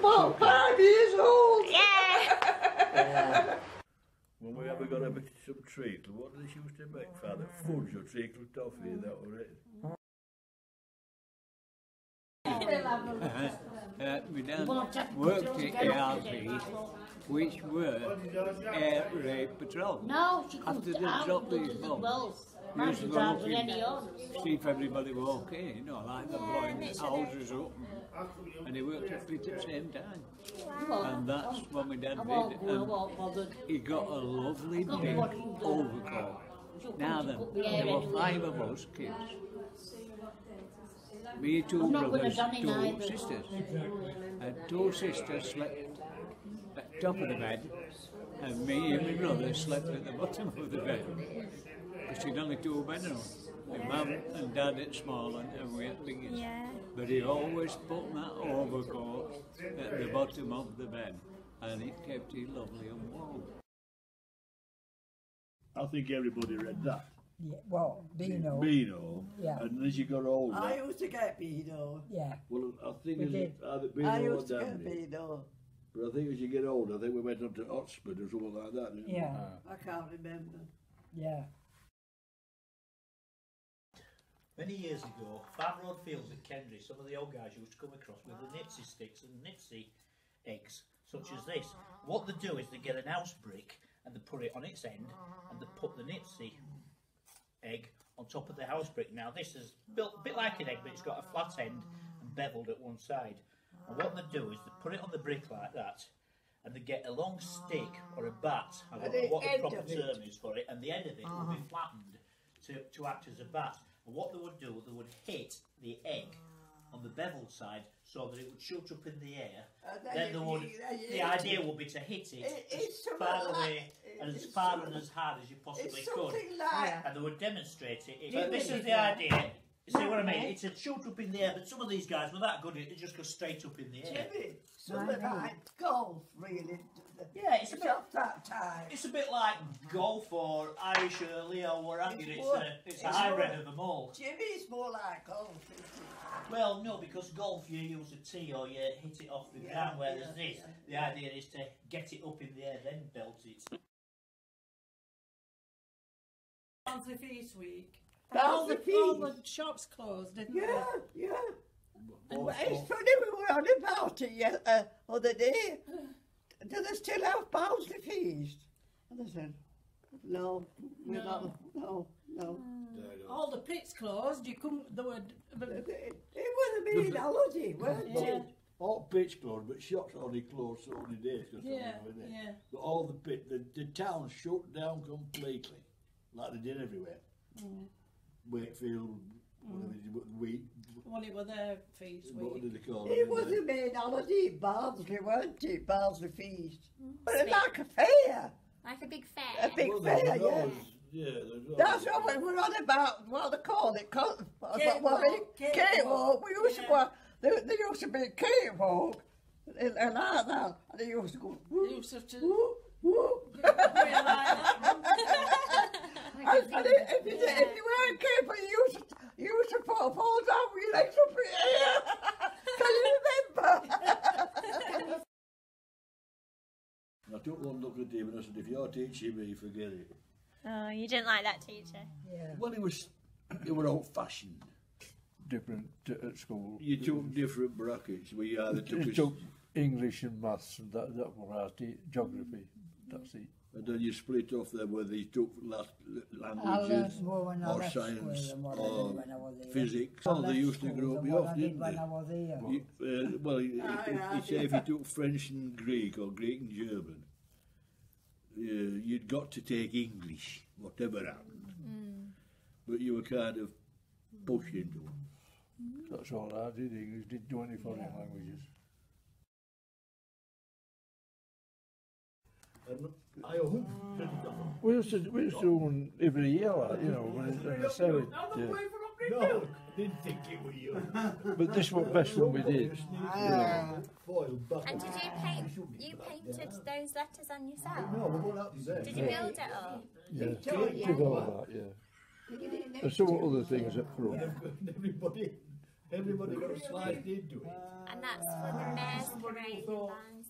what, 5 years old? Yeah. When we ever got a bit of some treacle, what did they used to make, Father? Fudge or treacle toffee, that was it. My dad worked at ARP, which were air raid patrol. No, she After comes they out dropped and these does bombs, both. they used to go Rather up than any and others. see if everybody were okay, you know, like the blowing the houses up. And he worked at it at the same time. And that's what my dad did. And he got a lovely big overcoat. Now then, there were 5 of us kids. Me, 2 brothers, 2 sisters. And 2 sisters slept at the top of the bed, and me and my brother slept at the bottom of the bed. Because he'd only 2 bedrooms. My mum and dad at small and we at biggest. Yeah. But he always put that overcoat at the bottom of the bed, and it kept it lovely and warm. I think everybody read that. Yeah, well, Beano. Beano. Yeah. And as you got older. I used to get Beano. Yeah. Well, I think We as did. either Beano I or used to get Dandy. Beano. But I think as you get older, I think we went up to Oxford or something like that, didn't we? Yeah. I can't remember. Yeah. Many years ago, Farm Road Fields at Kendry, some of the old guys used to come across with the nipsy sticks and nipsy eggs, such as this. What they do is they get an house brick and they put it on its end and they put the nipsy egg on top of the house brick. Now this is built a bit like an egg, but it's got a flat end and beveled at one side. And what they do is they put it on the brick like that, and they get a long stick or a bat, I don't know what the proper term is for it, and the end of it will be flattened to act as a bat. And what they would do, they would hit the egg on the beveled side so that it would shoot up in the air. Then the idea would be to hit it as far away and as far and as hard as you possibly could. And they would demonstrate it. But this is the idea. You see what I mean? It's a shoot up in the air, but some of these guys were that good at it, they just go straight up in the air. Jimmy, something like golf, really. Yeah, it's a bit, that time. it's a bit like golf or Irish Hurley or what have you. It's a hybrid of them all. Jimmy's more like golf, isn't it? Well, no, because golf you use a tee or you hit it off the ground, whereas this, the idea is to get it up in the air, then belt it. Barnsley Feast week. All the shops closed, didn't they? Yeah. And it's funny, we were on about it other day. Do they still have Barnsley Feast? And they said, no, we're not, no. All the pits closed, you couldn't, there were... It would have been holiday, weren't it? All pitch closed, but shops only closed so many days. Yeah. But all the town shut down completely, like they did everywhere. Wakefield, Well, it was their feast what week. did they call It was a main holiday in Barnsley, weren't it? Barnsley Feast. But it's like a fair. Like a big fair. A big fair, yeah. Yeah, That's what we were on about, what they call it. Cakewalk. We used to go, there used to be a cakewalk, and like that, and they used to go, whoop, You used to... whoop, whoop. And if you weren't careful, you used to fall down with your legs up in the air. Can you remember? I took one look at him and I said, if you're teaching me, forget it. Oh, you didn't like that teacher? Yeah. Well, it was old-fashioned. Different at school. You took different brackets. We either took English and maths, and that was our geography. That's it. And then you split off them where they took I languages learned more when I or left science school than what I or did when I was here. physics. I Oh, they left used to school grow than me what off, I did didn't when they? I was here. Well, you say if you took French and Greek or Greek and German, you'd got to take English, whatever happened. But you were kind of pushed into it. That's all I did. English, didn't do any foreign languages. And I hope We used to do one every year, like, you know, when I said it. no, didn't think it was you. But this was the best one we did. Foil bucket. And did you painted those letters on yourself? No, but what happened there? Did you build it all? Yeah, did all that, yeah. And some other things up front. Everybody everybody got sliced into it. And that's for the mayor's parade in Barnsley.